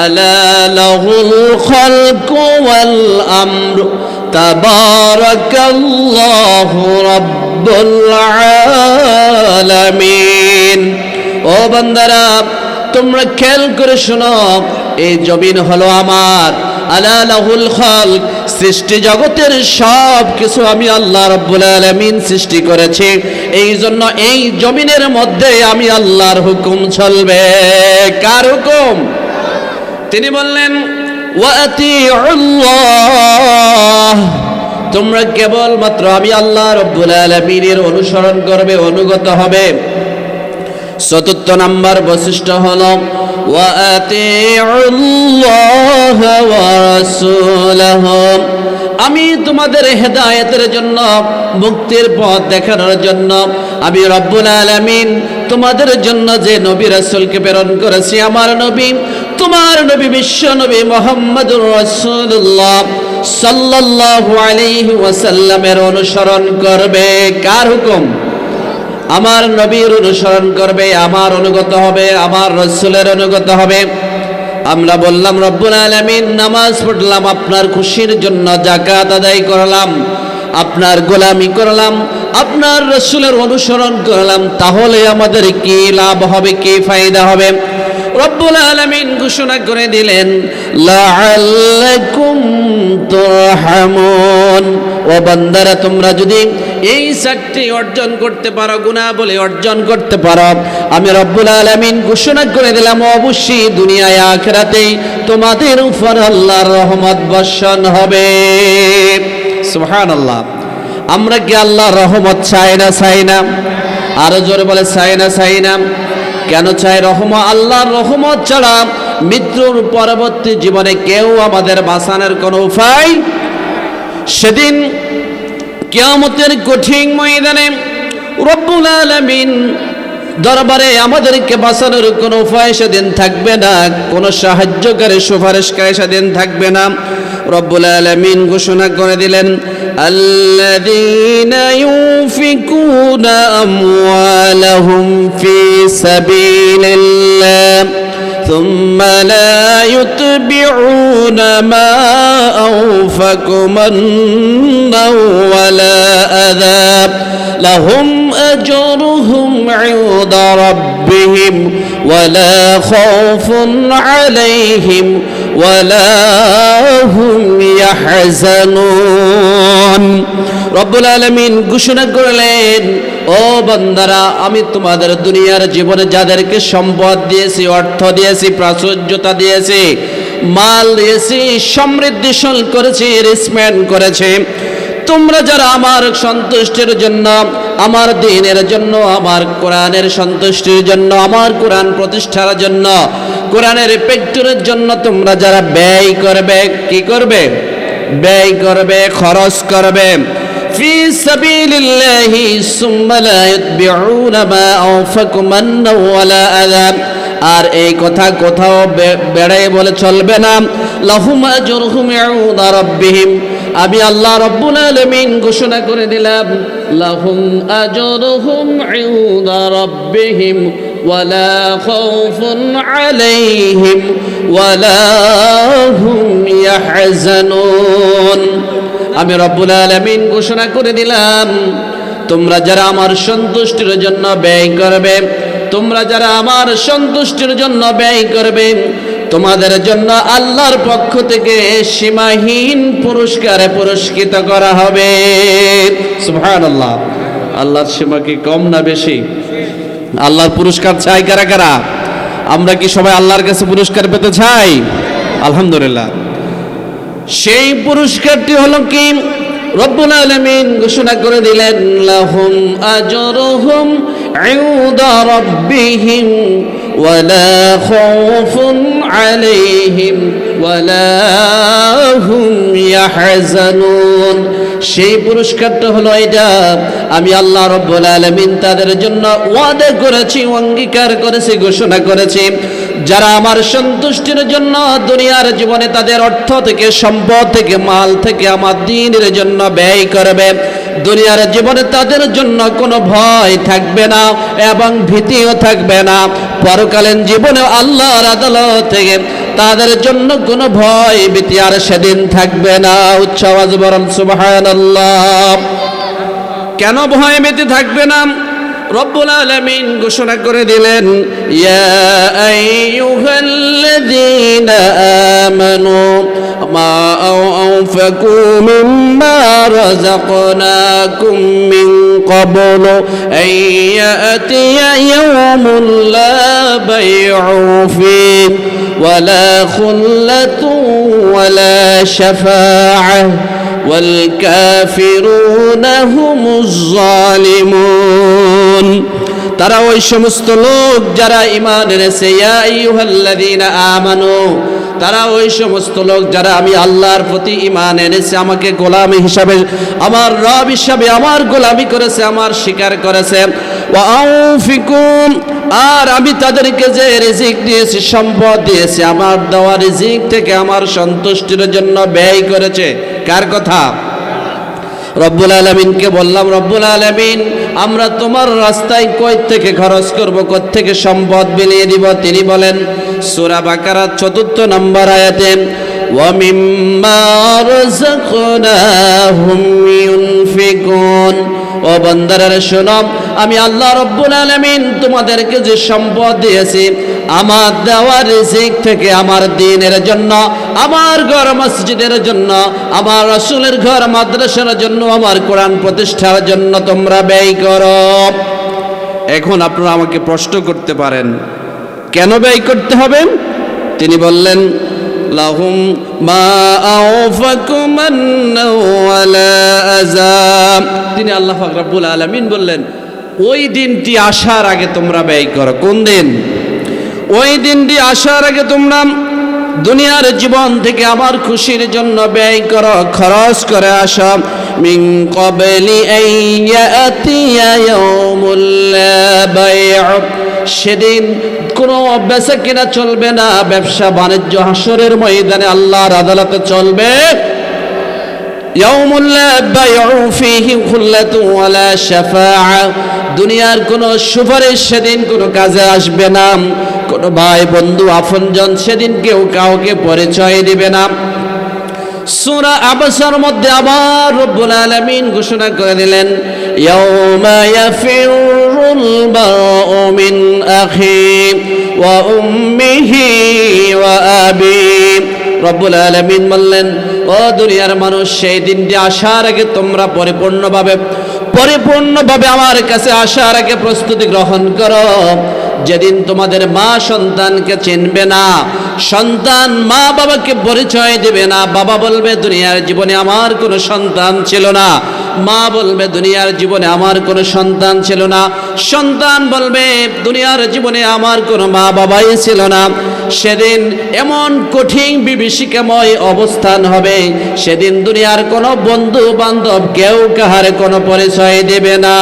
আলা লাহুল খালকু ওয়াল আমর তাবারাকাল্লাহু রাব্বুল আলামিন। ও বান্দারা, তোমরা খেয়াল করে শোনো, এই জমিন হলো আমার। আলা লাহুল খালক, সৃষ্টি জগতের সব কিছু আমি আল্লাহ রাব্বুল আলামিন সৃষ্টি করেছি। এই জন্য এই জমিনের মধ্যে আমি আল্লাহর হুকুম চলবে। কার হুকুম? তিনি বললেন ওয়াতিউল্লাহ, তোমরা কেবলমাত্র আমি আল্লাহ রাব্বুল আলামিনের অনুসরণ করবে, অনুগত হবে। চতুর্থ নাম্বার বৈশিষ্ট্য হলো ওয়াতিউল্লাহ ওয়া রাসূলাহু, আমি তোমাদের হেদায়েতের জন্য, মুক্তির পথ দেখানোর জন্য আমি রব্বুল আলামিন তোমাদের জন্য যে নবী রাসূলকে প্রেরণ করেছি, আমার নবী, তোমার নবী বিশ্ব নবী মুহাম্মদুর রাসূলুল্লাহ সাল্লাল্লাহু আলাইহি ওয়াসাল্লামের অনুসরণ করবে। কার হুকুম? আমার নবীর অনুসরণ করবে, আমার অনুগত হবে, আমার রাসূলের অনুগত হবে। আমরা বললাম রব্বুল আলামিন, নামাজ পড়লাম আপনার খুশির জন্য, যাকাত আদায় করলাম, আপনার গোলামি করলাম, আপনার রাসূলের অনুসরণ করলাম, তাহলে আমাদের কি লাভ হবে, কি ফায়দা হবে? রব্বুল আলামিন ঘোষণা করে দিলেন লাআল্লাকুম তুরহামুন। ও বান্দারা, তোমরা যদি এই চারটি অর্জন করতে পারো, গুণাবলী অর্জন করতে পারো, আমি রব্বুল আলামিন ঘোষণা করে দিলাম অবশ্যই দুনিয়ায় আখিরাতেই তোমাদের উপর আল্লাহর রহমত বর্ষণ হবে। সুবহানাল্লাহ। আমরা কি আল্লাহর রহমত চাই না? চাই না? আরো জোরে বলে চাই না? চাই না? কেন চাই? আল্লাহর রহমত ছাড়া মৃত্যুর পরবর্তী জীবনে কেউ আমাদের বাঁচানোর কোনো উপায়। সেদিন কিয়ামতের কঠিন ময়দানে রব্বুল আলামিন দরবারে আমাদেরকে বাঁচানোর কোনো উপায় সেদিন থাকবে না, কোনো সাহায্যকারী সুপারিশকারী সেদিন থাকবে না। রব্বুল আলামিন ঘোষণা করে দিলেন আল্লাযীনা ইউনফিকুনা আমওয়ালাহুম ফি সাবিলিল্লাহ থুম্মা লা ইউতবিউনা মা আনফাকু মান্নাও ওয়ালা আযা লাহুম আজরুহুম ইনদা রাব্বিহিম ওয়ালা খাউফুন আলাইহিম ওয়ালা হুম ইয়াহজানুন। রব্বুল আলামিন ঘোষণা করলেন, ও বান্দারা, আমি তোমাদের দুনিয়ার জীবনে যাদেরকে সম্পদ দিয়েছি, অর্থ দিয়েছি, প্রাচুর্যতা দিয়েছি, মাল দিয়েছি, সমৃদ্ধিশাল করেছি, রিচমেন্ট করেছি, তোমরা যারা আমার সন্তুষ্টির জন্য, আমার দ্বীনের জন্য, আমার কোরআনের সন্তুষ্টির জন্য, আমার কোরআন প্রতিষ্ঠার জন্য, কোরআনের ফ্যাক্টরির জন্য তোমরা যারা ব্যয় করবে, কি করবে? ব্যয় করবে, খরচ করবে। ফি সাবিলিল্লাহি সুম্মা লা ইউতবিউনা মা আনফাকু মান্নাও ওয়ালা আযা। আর এই কথা কোথাও বেড়াই বলে চলবে না। লাহুম আজরুহুম ইনদা রাব্বিহিম, আমি আল্লাহ রাব্বুল আলামিন ঘোষণা করে দিলাম লাহুম আজরুহুম ইনদা রাব্বিহিম ওয়ালা খাউফুন আলাইহিম ওয়ালা হুম ইয়াহজানুন। আমি রব্বুল আলামিন ঘোষণা করে দিলাম, তোমরা যারা আমার সন্তুষ্টির জন্য ব্যয় করবে, তোমরা যারা আমার সন্তুষ্টির জন্য ব্যয় করবে, তোমাদের জন্য আল্লাহর পক্ষ থেকে সীমাহীন পুরস্কারে পুরস্কৃত করা হবে। সুবহানাল্লাহ। আল্লাহর সীমা কি কম না বেশি? আল্লাহর পুরস্কার চাই কারা কারা? আমরা কি সবাই আল্লাহর কাছে পুরস্কার পেতে চাই? আলহামদুলিল্লাহ। সেই পুরস্কারটি হলো কি? রব্বুল আলামিন ঘোষণা করে দিলেন লাহুম আজরুহুম ইনদা রাব্বিহিম ওয়ালা খাউফুন আলাইহিম ওয়ালা হুম ইয়াহজানুন। সেই পুরস্কারটা হলো এটা, আমি আল্লাহ রাব্বুল আলামিন তাদের জন্য ওয়াদা করেছি, অঙ্গীকার করেছি, ঘোষণা করেছি, যারা আমার সন্তুষ্টির জন্য দুনিয়ার জীবনে তাদের অর্থ থেকে, সম্পদ থেকে, মাল থেকে আমার দ্বীনের জন্য ব্যয় করবে, দুনিয়ার জীবনে তাদের জন্য কোনো ভয় থাকবে না এবং ভীতিও থাকবে না। পরকালীন জীবনে আল্লাহর আদালত থেকে তাদের জন্য কোনো ভয় ভীতি আর সেদিন থাকবে না। উচ্চ আওয়াজে বলেন সুবহানাল্লাহ। কেন ভয় ভীতি থাকবে না? রব্বুল আলামিন ঘোষণা করে দিলেন, ইয়া আইয়ুহাল্লাযীনা আমানু মা আনফাকু মিম্মা রাযাকনাকুম মিন ক্বাবলু আইয়াতিয়া ইয়াওমুন লা বাই'উ ফীহি ওয়ালা খুল্লাতুন ওয়ালা শাফাআহ والكافرون هم الظالمون। তারা ওই সমস্ত লোক যারা ঈমান এনেছে, ইয়া আইয়ুহাল্লাযীনা আমানু, তারা ওই সমস্ত লোক যারা আমি আল্লাহর প্রতি ঈমান এনেছে, আমাকে গোলাম হিসাবে, আমার রব হিসাবে আমার গোলামি করেছে, আমার স্বীকার করেছে। ওয়া আনফিকুম, আর আমি তাদেরকে যে রিজিক দিয়েছি, সম্পদ দিয়েছি, আমার দেওয়া রিজিক থেকে আমার সন্তুষ্টির জন্য ব্যয় করেছে। কার কথা? রব্বুল আলামিনকে বললাম, রব্বুল আলামিন আমরা তোমার রাস্তায় কই থেকে খরচ করব, কই থেকে সম্পদ বিলিয়ে দিব? তিনি বলেন সূরা বাকারা ৪ নম্বর আয়াতে, ওয়া মিম্মা রাযাকনাহুম ইউনফিকুন। ও বান্দারা শোনো, আমি আল্লাহ রব্বুল আলামিন তোমাদেরকে যে সম্পদ দিয়েছি, আমার দেওয়া রিজিক থেকে আমার দ্বীনের জন্য, আমার ঘর মসজিদের জন্য, আমার রাসূলের ঘর মাদ্রাসার জন্য, আমার কোরআন প্রতিষ্ঠার জন্য তোমরা ব্যয় করো। এখন আপনারা আমাকে প্রশ্ন করতে পারেন, কেন ব্যয় করতে হবে? তিনি বললেন, লাহুম মা আওফাকু মান্না ওয়ালা আযাব। তিনি আল্লাহ পাক রব্বুল আলামিন বললেন, ওই দিনটি আসার আগে তোমরা ব্যয় করো। কোন দিন? ওই দিনটি আসার আগে তোমরা দুনিয়ার জীবন থেকে আমার খুশির জন্য ব্যয় করো, খরচ করে আসো। মিন ক্বাবলি আইয়াতিয়া ইয়াউমুল লা বাই'উ, সেদিন কোনো বেচা কিনা চলবে না, ব্যবসা বাণিজ্য হাসরের ময়দানে আল্লাহর আদালতে চলবে। ইয়াউমুল লা বাই'উ ফীহি খুল্লাতুন ওয়ালা শাফাআ, দুনিয়ার কোনো সুপারিশ সেদিন কোনো কাজে আসবে না, কোনো ভাই বন্ধু আপনজন সেদিন কেউ কাউকে পরিচয় দিবে না। সূরা আবসার মধ্যে আবার রব্বুল আলামিন ঘোষণা করে দিলেন, ইয়াউমা ইয়াফিরুল বারউ মিন আখি ওয়া উম্মিহি ওয়া আবি। রব্বুল আলামিন বললেন, ও দুনিয়ার মানুষ, সেই দিনটি আসার আগে তোমরা পরিপূর্ণভাবে আমার কাছে আসার আগে প্রস্তুতি গ্রহণ করো। যেদিন তোমাদের মা সন্তানকে চিনবে না, সন্তান মা বাবাকে পরিচয় দেবে না। বাবা বলবে দুনিয়ার জীবনে আমার কোনো সন্তান ছিল না, মা বলবে দুনিয়ার জীবনে আমার কোনো সন্তান ছিল না, সন্তান বলবে দুনিয়ার জীবনে আমার কোনো মা বাবাই ছিল না। সেদিন এমন কঠিন বিভীষিকাময় অবস্থান হবে, সেদিন দুনিয়ার কোনো বন্ধু বান্ধব কেউ কাহার কোনো পরিচয় দেবে না।